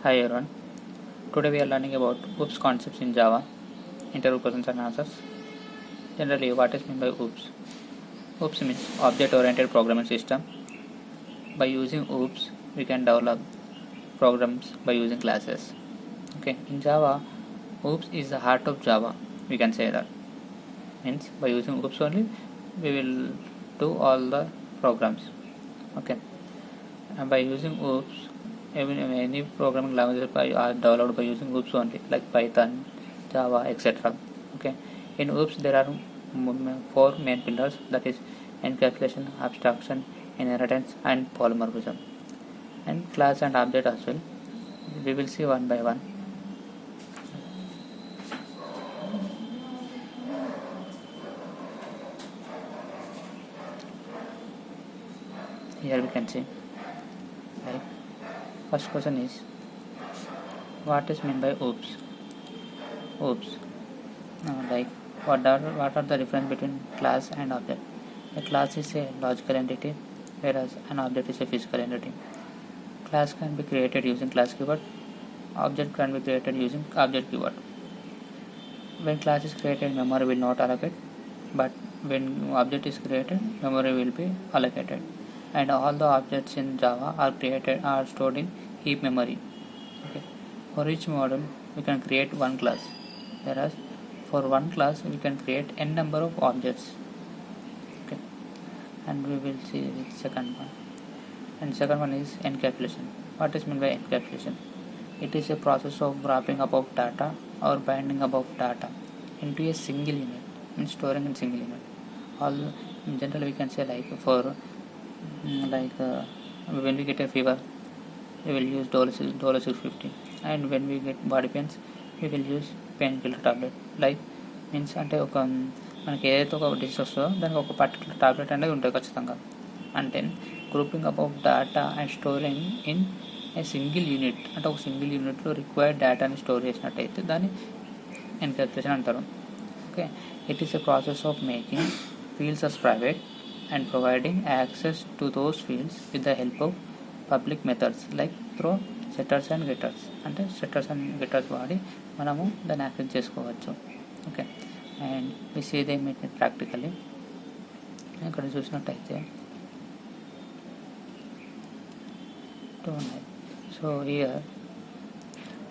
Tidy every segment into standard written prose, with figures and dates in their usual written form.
Hi everyone. Today we are learning about OOPS concepts in Java, interview questions and answers. Generally, what is meant by OOPS? OOPS means object-oriented programming system. By using OOPS, we can develop programs by using classes. Okay, in Java, OOPS is the heart of Java. We can say that. Means by using OOPS only, we will do all the programs. Okay, and by using OOPS, any programming languages are developed by using OOPS only, like Python, Java, etc. Okay, in OOPS there are four main pillars, that is encapsulation, abstraction, inheritance, and polymorphism, and class and object as well. We will see one by one. Here we can see, like, first question is, what is meant by OOPS? OOPS, like, what are the difference between class and object? A class is a logical entity, whereas an object is a physical entity. Class can be created using class keyword. Object can be created using object keyword. When class is created, memory will not allocate, but when object is created, memory will be allocated. And all the objects in Java are stored in heap memory. Okay. For each model, we can create one class, whereas for one class we can create n number of objects. Okay. And we will see the second one. And second one is encapsulation. What is meant by encapsulation? It is a process of wrapping up of data or binding up of data into a single unit, means storing in single unit. All in general we can say, like, for when we get a fever, we will use $650, and when we get body pains, we will use painkiller tablet. Like, means అంటే ఒక మనకి ఏదైతే ఒక disease వస్తుందో దానికి ఒక particular tablet అనేది ఉంటుంది ఖచ్చితంగా. అంటే grouping up of data and storing in a single unit, అంటే ఒక సింగిల్ యూనిట్లో రిక్వైర్డ్ డేటాని స్టోర్ చేసినట్టయితే దాన్ని ఎన్క్యాప్సులేషన్ అంటారు. Okay, it is a process of making fields as private and providing access to those fields with the help of public methods like through setters and getters. అంటే setters and getters వాడి మనము దాన్ని access చేసుకోవచ్చు. Okay, and we see they meet practically. ఇక్కడ చూసినట్టయితే so here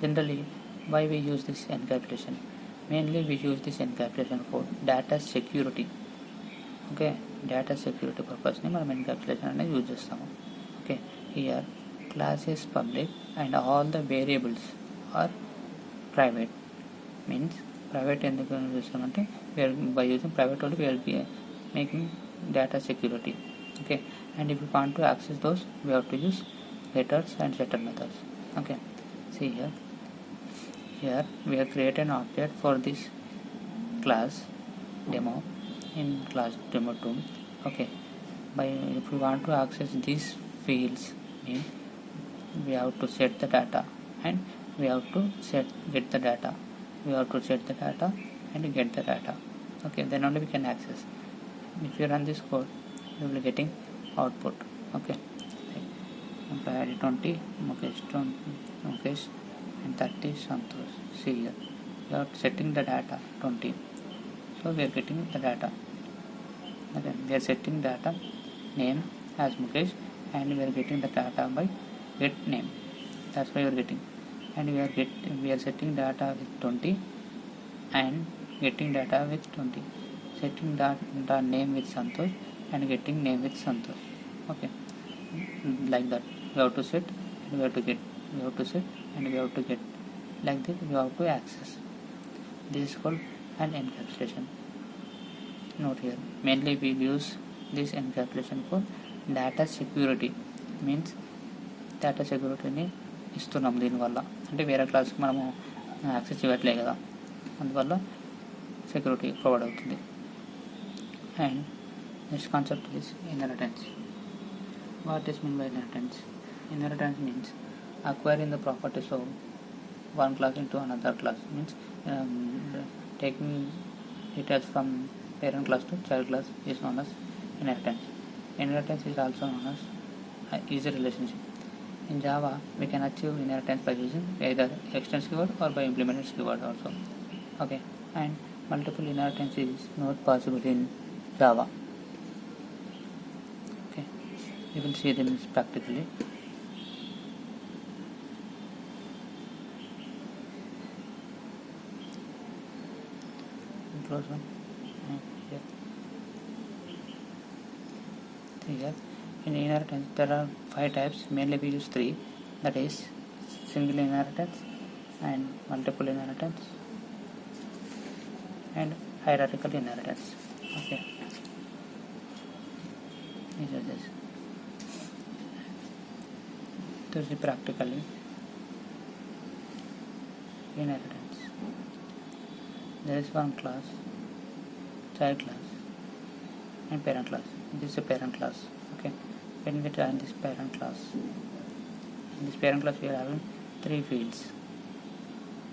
generally why we use this encapsulation? Mainly we use this encapsulation for data security. Okay, data security పర్పస్ని మనం encapsulation అనేది use చేస్తాము. Okay, here class is public and all the variables are private. Means private ఎందుకు use చేస్తామంటే we are by using private only we are making data security. Okay, and if you want to access those we have to use getters and setter methods. Okay, see here we have created an object for this class demo in class demo 2. Okay, by if we want to access these fields, mean we have to set the data and we have to get the data. We have to set the data and get the data. Okay, then only we can access. If you run this code, you will be getting output. Okay, like 20 Mukesh and 30 Santosh. See here, we are setting the data 20, so we are getting the data. Okay, we are setting data name as Mukesh and we are getting the data by get name. That's why we are getting, and we are setting data with 20 and getting data with 20, setting the name with Santosh and getting name with Santosh. Okay, like that we have to set and we have to get, we have to set and we have to get, like that we have to access. This is called an encapsulation. Note here, mainly we use this encapsulation for data security. Means data సెక్యూరిటీని ఇస్తున్నాం దీనివల్ల, అంటే వేరే క్లాస్కి మనము access ఇవ్వట్లే కదా, అందువల్ల security provide అవుతుంది. And next concept is inheritance. What is meant by inheritance? Inheritance means acquiring the properties of one class into another class. Means taking details from parent class to child class is known as inheritance. Inheritance is also known as easy relationship. in Java we can achieve inheritance by using either extends keyword or by implemented keyword also. Okay, and multiple inheritance is not possible in Java. Okay, you will see them practically. Close one. Here in inheritance there are 5 types. Mainly we use 3, that is single inheritance and multiple inheritance and hierarchical inheritance. Okay, these are this. To see practically inheritance, there is one class, child class and parent class. This is a parent class. Okay, when we join this parent class, in this parent class we are having 3 fields,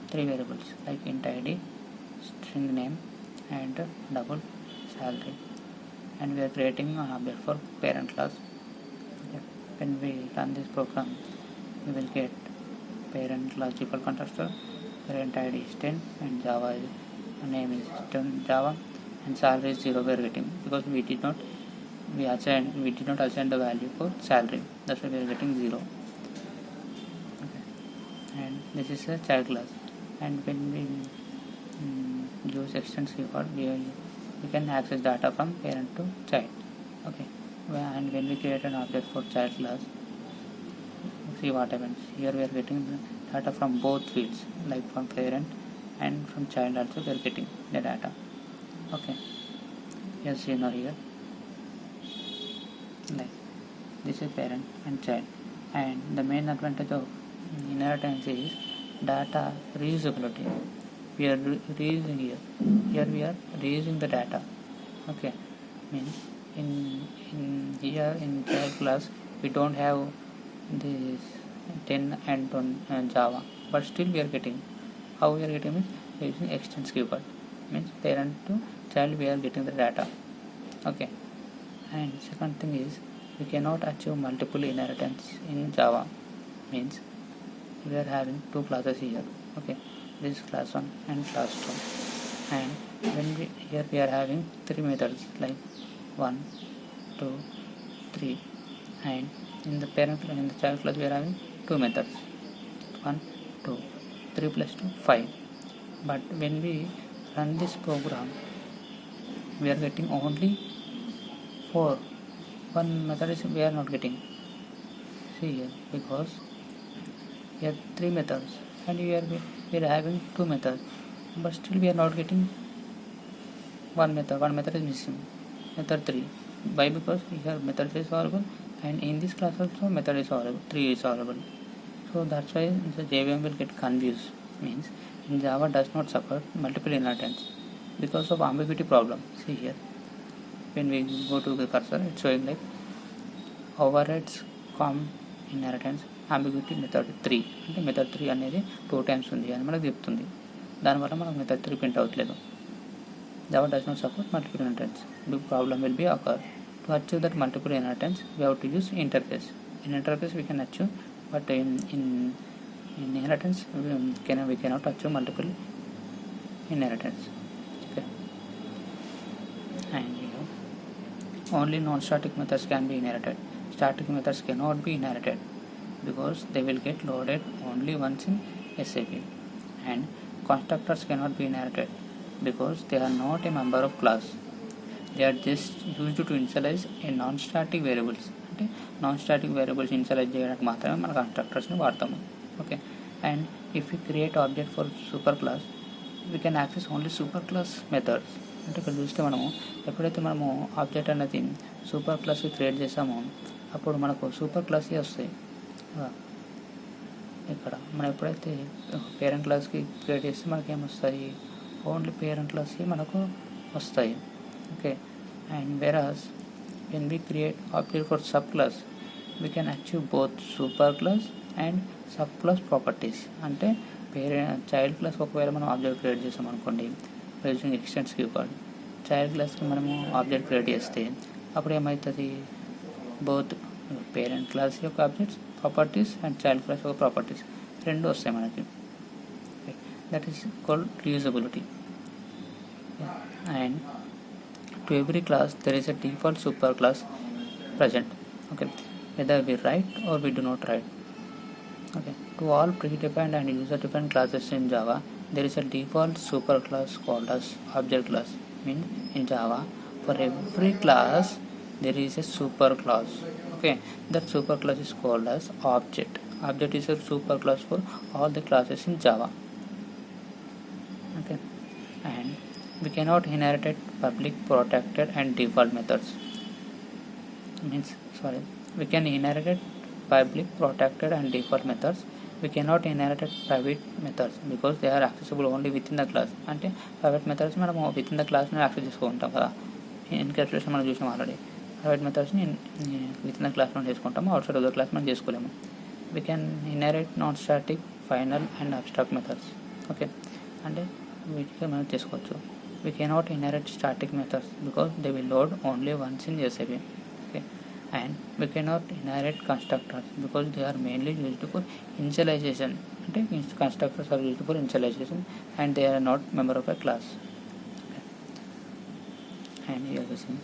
3 variables like int id, string name and double salary, and we are creating an object for parent class. Okay. When we run this program we will get parent class default constructor, parent id is 10 and Java name is 10 Java, and salary is 0 we are getting because we did not assign the value for salary, that's why we are getting 0. Okay. And this is a child class, and when we use extends keyword we can access data from parent to child. Okay, and when we create an object for child class, see what happens. Here we are getting the data from both fields, like from parent and from child also we are getting the data. Okay, yes, you know here like this is parent and child, and the main advantage of inheritance is data reusability. We are reusing here we are reusing the data. Okay, means in here in child class we don't have this 10 and 1 Java, but still we are getting. How we are getting means using extends keyword, means parent to child we are getting the data. Okay, and second thing is we cannot achieve multiple inheritance in Java, means we are having 2 classes here. Okay, this is class 1 and class 2, and when we are having 3 methods like 1, 2, 3, and in the child class we are having 2 methods, 1, 2, 3 plus 2, 5. But when we run this program we are getting only 4. One method is we are not getting. See here, because we have 3 methods and we are having 2 methods, but still we are not getting one method is missing, method 3. Why? Because here method is available, and in this class also method is available, 3 is available. So that's why the JVM will get confused. Means in Java does not support multiple inheritance because of ambiguity problem. See here, when we go to the cursor it's showing like overrides com inheritance ambiguity method 3, అంటే method 3 అనేది 2 times ఉంది అని మనకు చెప్తుంది. దానివల్ల మనకు method 3 print అవ్వట్లేదు. Java does not support multiple inheritance. Big problem will be occur. To achieve that multiple inheritance we have to use interface. In interface we can achieve, but in inheritance we cannot achieve multiple inheritance. Okay, and here only non-static methods can be inherited. Static methods cannot be inherited because they will get loaded only once in SAP, and constructors cannot be inherited because they are not a member of class. They are just used to initialize a non-static variables. అంటే non static variables initialise చేయడానికి మాత్రమే మన కన్స్ట్రక్టర్స్ని వాడతాము. Okay, and if you create object for super class we can access only super class methods. అంటే ఇక్కడ చూస్తే మనము ఎప్పుడైతే మనము ఆబ్జెక్ట్ అనేది సూపర్ క్లాస్కి క్రియేట్ చేసామో అప్పుడు మనకు సూపర్ క్లాస్కి వస్తాయి. ఇక్కడ మనం ఎప్పుడైతే పేరెంట్ క్లాస్కి క్రియేట్ చేస్తే మనకి ఏమొస్తాయి, ఓన్లీ పేరెంట్ క్లాస్కి మనకు వస్తాయి. Okay, and వెరాస్ when we create object for subclass we can achieve both super class and subclass properties. అంటే చైల్డ్ క్లాస్కి ఒకవేళ మనం ఆబ్జెక్ట్ క్రియేట్ చేసాం అనుకోండి యూజింగ్ ఎక్స్టెన్స్ కీవర్డ్, చైల్డ్ క్లాస్కి మనము ఆబ్జెక్ట్ క్రియేట్ చేస్తే అప్పుడు ఏమవుతుంది, బోత్ పేరెంట్ క్లాస్ యొక్క objects properties and child class ఒక ప్రాపర్టీస్ రెండు వస్తాయి మనకి. That is called reusability. And to every class there is a default super class present. Okay, whether we write or we do not write. Okay, to all predefined and user defined classes in Java there is a default superclass called as object class. Means in Java for every class there is a superclass. Okay, that superclass is called as object. Object is a superclass for all the classes in Java. Okay, and we cannot inherit public, protected and default methods. We can inherit public, protected and default methods. We cannot inherit private methods because they are accessible only within the class. అంటే private methods మనం within the క్లాస్ని access చేసుకుంటాం కదా. Encapsulation మనం చూసాం already. Private మెథడ్స్ని within the క్లాస్లో చేసుకుంటాము, outside of the class మనం చేసుకోలేము. We can inherit non static, final and abstract methods. Okay, అంటే వీటికి మనం చేసుకోవచ్చు. We cannot inherit static methods because they will load only once in SAB. And we cannot inherit constructors because they are mainly used for initialization. అంటే constructors are used for initialization and they are not member of a class. Okay. And here we see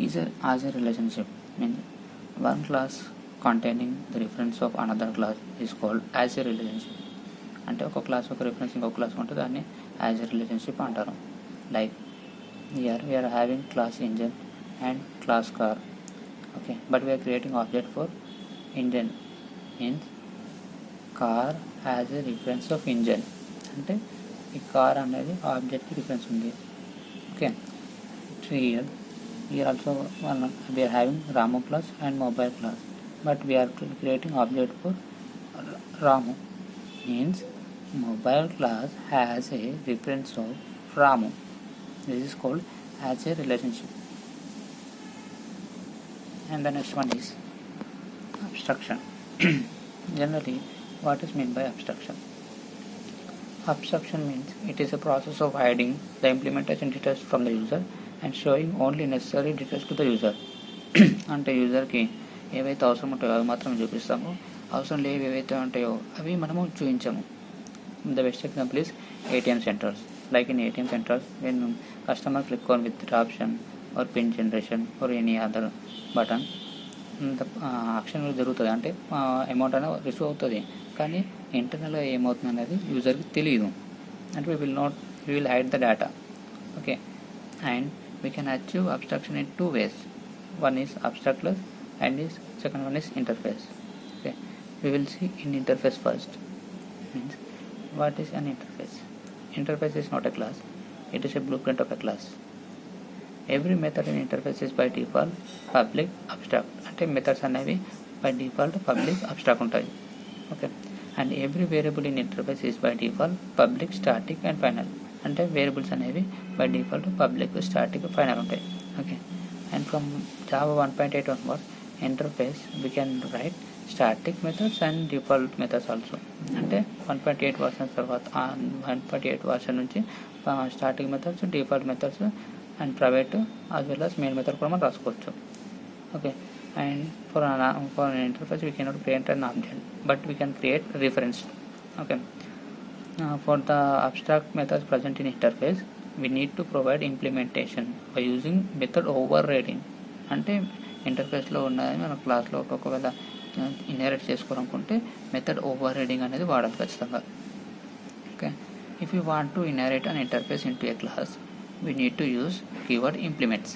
is as a relationship. Means one class containing the reference of another class is called as a relationship. అంటే ఒక class ఒక reference ఇంకొక class ఉంటుంది, దాన్ని as a relationship అంటారు. Like here we are having class engine and class car. Okay, but we are creating object for engine. Means car has a reference of engine. అంటే ఈ car అనేది ఆబ్జెక్ట్కి reference ఉంది. Okay, here also we are having Ramu class and mobile class, but we are creating object for Ramu. Means mobile class has a reference of Ramu. This is called as a relationship. And the next one is abstraction. Generally, what is meant by abstraction? Abstraction means it is a process of hiding the implementation details from the user and showing only necessary details to the user. అంటే యూజర్కి ఏవైతే అవసరం ఉంటాయో అవి మాత్రం చూపిస్తాము, అవసరం లేవి ఏవైతే ఉంటాయో అవి మనము చూపించాము. The best example is ATM centers. Like in ATM centers, when customer click on withdraw option or pin generation or any other button option జరుగుతుంది, అంటే అమౌంట్ అనేది రిసీవ్ అవుతుంది, కానీ ఇంటర్నల్గా ఏమవుతుంది అనేది యూజర్కి తెలియదు. అంటే we will hide the data. Okay, and we can achieve abstraction in two ways. One is abstract class and second one is interface. Okay, we will see in interface first. Means what is an interface? Interface is not a class, it is a blueprint of a class. Every method in interface is by default public, abstract. అంటే methods అనేవి by default public, abstract ఉంటాయి. Okay, and every variable in interface is by default public, static and final. అంటే variables అనేవి by default public, static, final ఉంటాయి. Okay, and from Java 1.8 onwards interface we can write static methods and default methods also. అంటే 1.8 version తర్వాత 1.8 version నుంచి static methods, default methods and private as well as main method కూడా మనం రాసుకోవచ్చు. Okay, and for interface we cannot create an object but we can create reference. Okay, for the abstract methods present in interface we need to provide implementation by using method over riding. అంటే ఇంటర్ఫేస్లో ఉన్నది మన క్లాస్లో ఒకవేళ inherit చేసుకోవాలనుకుంటే method over riding అనేది వాడాలి ఖచ్చితంగా. Okay, if you want to inherit an interface into A class we need to use keyword implements.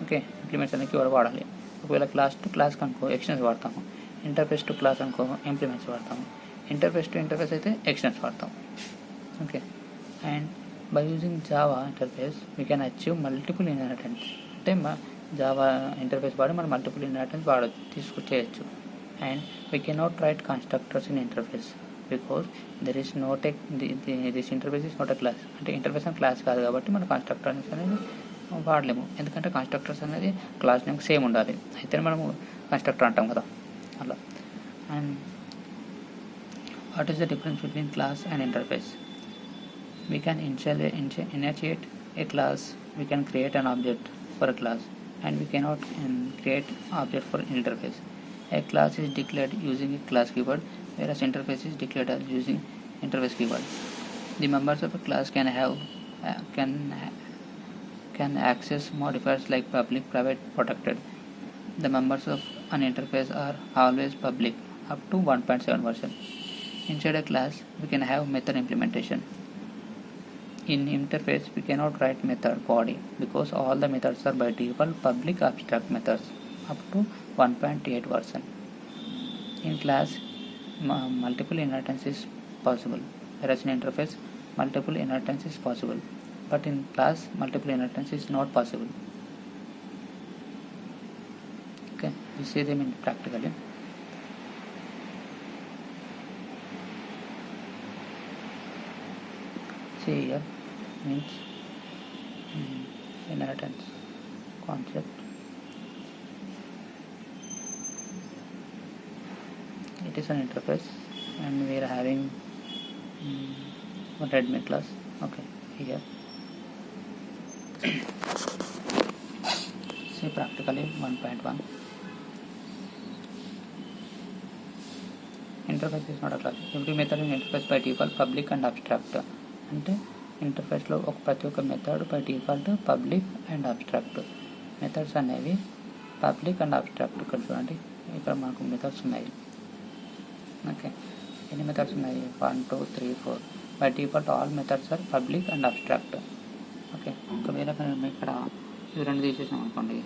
Okay, implements అనే కీవర్డ్ వాడాలి. ఒకవేళ క్లాస్ టు క్లాస్ అనుకో ఎక్స్టెన్స్ వాడతాము, ఇంటర్ఫేస్ టు క్లాస్ అనుకో ఇంప్లిమెంట్స్ వాడతాము, ఇంటర్ఫేస్ టు ఇంటర్ఫేస్ అయితే ఎక్స్టెన్స్ వాడతాము. Okay, and by using Java interface we can achieve multiple inheritance. అంటే జావా ఇంటర్ఫేస్ వాడి మనం మల్టిపుల్ ఇన్హెరిటెన్స్ చేయొచ్చు. And we cannot write constructors in interface because there is no this interface is not a class. అంటే interface అని class కాదు కాబట్టి మనం constructors అనేది వాడలేము, ఎందుకంటే కన్స్ట్రక్టర్స్ అనేది క్లాస్ నేమ్ సేమ్ ఉండాలి, అయితే మనము కన్స్ట్రక్టర్ అంటాం కదా అలా. And what is the difference between class and interface? We can initiate a class, we can create an object for a class and we cannot create object for interface. A class is declared using a class keyword, whereas interface is declared as using interface keyword. The members of a class can access modifiers like public, private, protected. The members of an interface are always public up to 1.7 version. Inside a class, we can have method implementation. In interface, we cannot write method body because all the methods are by default public abstract methods up to 1.8 version. In class, multiple inheritance is possible, whereas in interface, multiple inheritance is possible, but in class, multiple inheritance is not possible. Okay, we see them in practically. See here means inheritance concept. It is an interface, and we are having one Redmi class. Okay, here. See practically 1.1. Interface is not a class. Every method in interface by default public and abstract. అంటే ఇంటర్ఫేస్లో ప్రతి ఒక్క method by default public and abstract. Methods అనేవి public and abstract. ఇక్కడ చూడండి, ఇక్కడ మనకు methods ఉన్నాయి. Okay, ఎన్ని మెథడ్స్ ఉన్నాయి? 1 2 3 4. By default all methods are public and abstract. Okay, ఒకవేళ మేము ఇక్కడ ఇవి రెండు తీసేసాం అనుకోండి,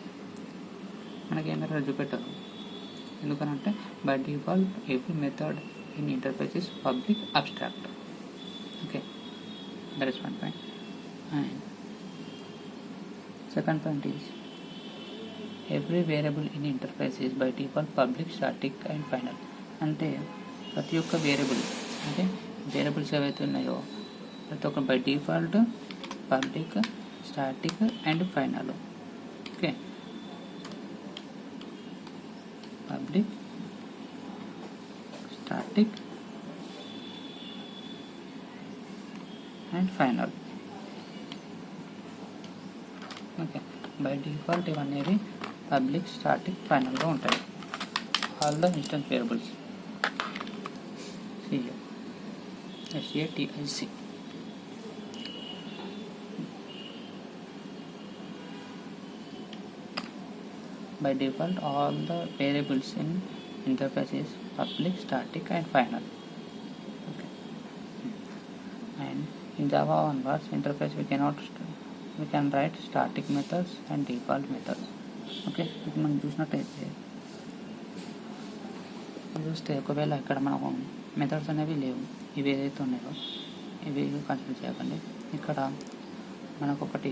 మనకి ఏమైనా చూపెట్టదు. ఎందుకనంటే by default every method in interface is public abstract. Okay, that is one point. And second point is every variable in interface is by default public, static and final. అంటే ప్రతి ఒక్క వేరియబుల్, అంటే వేరియబుల్స్ ఏవైతే ఉన్నాయో ప్రతి ఒక్క by default public, static and final. Okay, public, static and final. Okay, by default ఇవన్నీ public, static, ఫైనల్గా ఉంటాయి. All the instance variables. SATIC. By default all the variables in interface is public, static and final. Okay. And in Java onwards interface we can write static methods and default methods. Okay, ఇప్పుడు మనం చూసినట్టయితే చూస్తే ఒకవేళ ఇక్కడ మనకు methods అనేవి లేవు, ఇవి ఏదైతే ఉన్నాయో ఇవి కన్సిడర్ చేయకండి. ఇక్కడ మనకు ఒకటి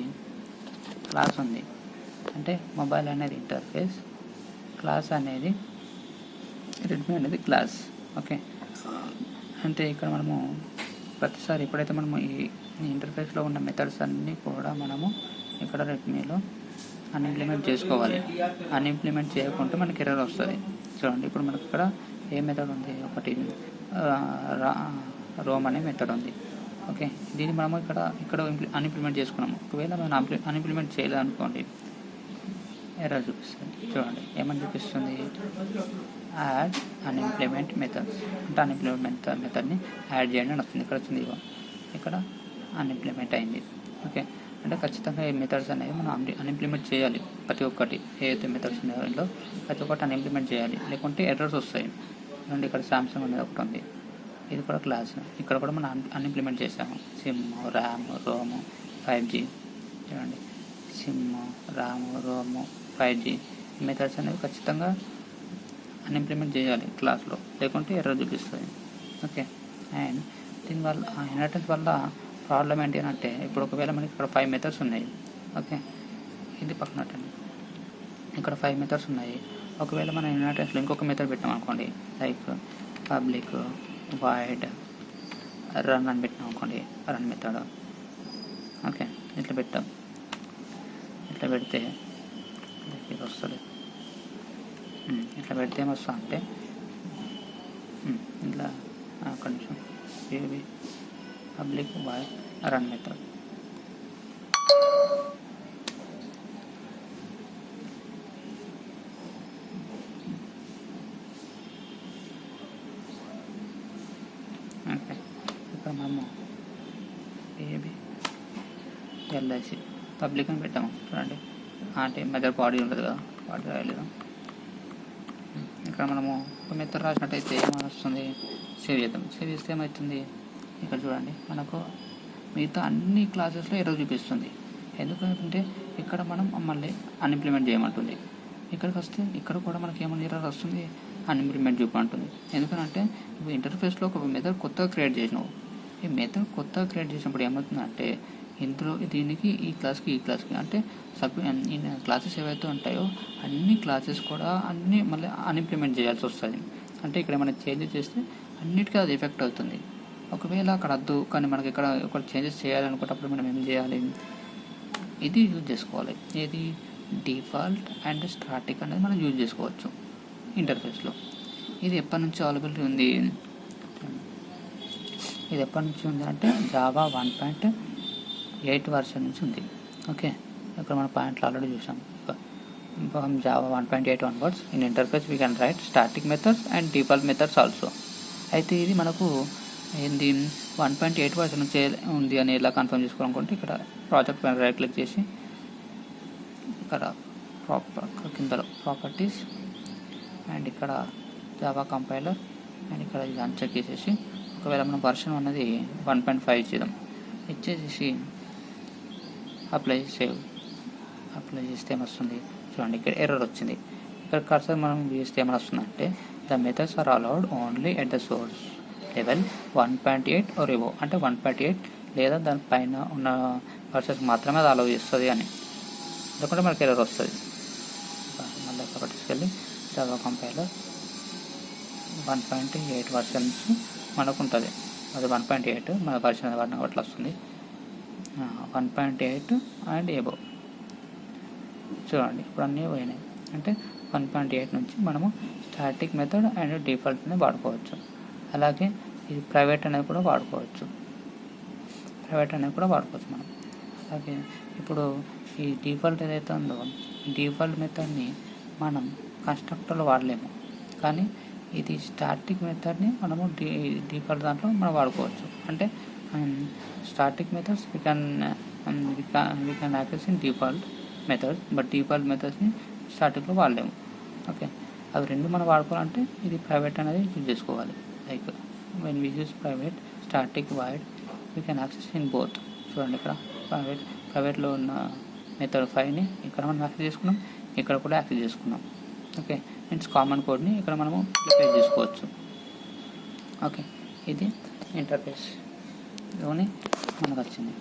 క్లాస్ ఉంది, అంటే మొబైల్ అనేది ఇంటర్ఫేస్, క్లాస్ అనేది రెడ్మీ అనేది క్లాస్. ఓకే, అంటే ఇక్కడ మనము ప్రతిసారి ఎప్పుడైతే మనము ఈ ఇంటర్ఫేస్లో ఉన్న మెథడ్స్ అన్నీ కూడా మనము ఇక్కడ రెడ్మీలో అన్ఇంప్లిమెంట్ చేసుకోవాలి. అన్ఇంప్లిమెంట్ చేయకుంటే మనకి ఎర్రర్ వస్తుంది. చూడండి, ఇప్పుడు మనకి ఇక్కడ ఏ మెథడ్ ఉంది? ఒకటి రోమ్ అనే మెథడ్ ఉంది. ఓకే, దీన్ని మనము ఇక్కడ అన్ఇంప్లిమెంట్ చేసుకున్నాము. ఒకవేళ మనం అన్ఇంప్లిమెంట్ చేయలేదనుకోండి, ఎర్రర్ చూపిస్తుంది. చూడండి ఏమని చూపిస్తుంది? యాడ్ అన్ఇంప్లిమెంట్ మెథడ్స్, అంటే అన్ఇంప్లిమెంట్ మెథడ్ని యాడ్ చేయండి అని వస్తుంది. ఇక్కడ వచ్చింది, ఇక్కడ అన్ఇంప్లిమెంట్ అయింది. ఓకే, అంటే ఖచ్చితంగా ఈ మెథడ్స్ అనేవి మనం అన్ఇంప్లిమెంట్ చేయాలి. ప్రతి ఒక్కటి ఏదైతే మెథడ్స్ ఉన్నాయో ప్రతి ఒక్కటి అన్ఇంప్లిమెంట్ చేయాలి, లేకుంటే ఎర్రర్స్ వస్తాయి. చూడండి, ఇక్కడ సామ్సంగ్ అనేది ఒకటి ఉంది, ఇది కూడా క్లాస్. ఇక్కడ కూడా మనం అన్ఇంప్లిమెంట్ చేసాము. SIM, RAM, Rome, 5G. చూడండి, SIM, RAM, Rome, 5G methods అనేవి ఖచ్చితంగా అన్ఇంప్లిమెంట్ చేయాలి క్లాస్లో, లేకుంటే ఎర్రర్ చూపిస్తుంది. ఓకే, అండ్ దీనివల్ల ఇన్హెరిటెన్స్ వల్ల ప్రాబ్లం ఏంటి అని అంటే, ఇప్పుడు ఒకవేళ మనకి ఇక్కడ 5 మెథడ్స్ ఉన్నాయి. ఓకే, ఇది పక్కనట్టండి, ఇక్కడ 5 మెథడ్స్ ఉన్నాయి. ఒకవేళ మనం ఇన్హెరిటెన్స్లో ఇంకొక మెథడ్ పెట్టాం అనుకోండి, లైక్ పబ్లిక్ వాయిడ్ రన్ అని పెట్టినాం అనుకోండి, రన్ మెథడ్. ఓకే, ఇట్లా పెట్టాం. ఇట్లా పెడితే ఇది వస్తుంది. ఇట్లా పెడితే ఏమొస్తా అంటే ఇట్లా ఒక్క నిమిషం, ఇది పబ్లిక్ వాయిడ్ రన్ మెథడ్. ఇక్కడ మనము ఏబి ఎల్ఐసి పబ్లిక్ అని పెట్టాము చూడండి. అంటే మెథడ్ బాడీ ఉంటుంది కదా, బాడీ రాయలేదు. ఇక్కడ మనము ఒక మెథడ్ రాసినట్టయితే ఏమైనా వస్తుంది, సేవ్ చేద్దాం. సేవ్ చేస్తే ఏమవుతుంది, ఇక్కడ చూడండి మనకు మిగతా అన్ని క్లాసెస్లో ఎర్రర్ చూపిస్తుంది. ఎందుకంటే ఇక్కడ మనం మళ్ళీ అన్ఇంప్లిమెంట్ చేయమంటుంది. ఇక్కడికి వస్తే ఇక్కడ కూడా మనకి ఏమైనా ఎర్రర్ వస్తుంది, అన్ఇంప్లిమెంట్ చూపమంటుంది. ఎందుకంటే ఇప్పుడు ఇంటర్ఫేస్లో ఒక మెథడ్ కొత్తగా క్రియేట్ చేసినావు. ఈ మెథడ్ కొత్తగా క్రియేట్ చేసినప్పుడు ఏమవుతుందంటే ఇందులో దీనికి ఈ క్లాస్కి అంటే క్లాసెస్ ఏవైతే ఉంటాయో అన్ని క్లాసెస్ కూడా అన్నీ మళ్ళీ అన్ఇంప్లిమెంట్ చేయాల్సి వస్తుంది. అంటే ఇక్కడ ఏమైనా చేంజెస్ చేస్తే అన్నిటికీ అది ఎఫెక్ట్ అవుతుంది. ఒకవేళ అక్కడ వద్దు కానీ మనకి ఇక్కడ ఒక చేంజెస్ చేయాలనుకున్నప్పుడు మనం ఏం చేయాలి, ఇది యూజ్ చేసుకోవాలి. ఏది, డిఫాల్ట్ అండ్ స్టాటిక్ అనేది మనం యూజ్ చేసుకోవచ్చు ఇంటర్ఫేస్లో. ఇది ఎప్పటి నుంచి అవైలబిలిటీ ఉంది, ఇది ఎప్పటి నుంచి ఉంది అంటే జావా 1.8 వర్షన్ నుంచి ఉంది. ఓకే, ఇక్కడ మన పాయింట్లు ఆల్రెడీ చూసాం. From Java 1.8 onwards in interface we can write static methods and default methods also. అయితే ఇది మనకు ఏంది 1.8 వర్షన్ నుంచి ఉంది అని ఎలా కన్ఫర్మ్ చేసుకోవాలనుకుంటే ఇక్కడ ప్రాజెక్ట్ పైన రైట్ క్లిక్ చేసి ఇక్కడ కిందలో ప్రాపర్టీస్ అండ్ ఇక్కడ జావా కంపైలర్ అండ్ ఇక్కడ ఇది అన్చెక్ చేసేసి ఒకవేళ మనం వర్షన్ అన్నది 1.5 ఇచ్చేద్దాం. ఇచ్చేసేసి అప్లై చేస్తే ఏమొస్తుంది చూడండి, ఇక్కడ ఎర్రర్ వచ్చింది. ఇక్కడ కర్సర్ మనం చేస్తే ఏమైనా వస్తుందంటే the methods are allowed only at the source level 1.8 or above, అంటే 1.8 లేదా దానిపైన ఉన్న వర్షన్స్ మాత్రమే అది అలౌ చేస్తుంది అని. ఎందుకంటే మనకి ఎర్రర్ వస్తుంది. మళ్ళీ ప్రాపర్టీస్కి వెళ్ళి జావా కంపైలర్ 1.8 వర్షన్స్ మనకు ఉంటుంది. అది 1.8 మన వర్షన్ వాడిన అట్లా వస్తుంది. 1.8 అండ్ ఎబో చూడండి, ఇప్పుడు అన్నీ పోయినాయి. అంటే 1.8 నుంచి మనము స్టాటిక్ మెథడ్ అండ్ డిఫాల్ట్ అనేది వాడుకోవచ్చు. అలాగే ఇది ప్రైవేట్ అనేది కూడా వాడుకోవచ్చు మనం. అలాగే ఇప్పుడు ఈ డిఫాల్ట్ ఏదైతే ఉందో డిఫాల్ట్ మెథడ్ని మనం కన్స్ట్రక్టర్లో వాడలేము, కానీ ఇది స్టాటిక్ మెథడ్ని మనము డిఫాల్ట్ దాంట్లో మనం వాడుకోవచ్చు. అంటే static methods we can access in default methods, but default methodsని స్టాటిక్లో వాడలేము. ఓకే, అవి రెండు మనం వాడుకోవాలంటే ఇది ప్రైవేట్ అనేది యూజ్ చేసుకోవాలి. Like when we use private static void we can access in both. చూడండి, ఇక్కడ ప్రైవేట్లో ఉన్న మెథడ్ 5ని ఇక్కడ మనం యాక్సెస్ చేసుకున్నాం, ఇక్కడ కూడా యాక్సెస్ చేసుకున్నాం. ఓకే, మీన్స్ కామన్ కోడ్ని ఇక్కడ మనము అప్లై చేసుకోవచ్చు. ఓకే, ఇది ఇంటర్ఫేస్లోని మనకు వచ్చింది.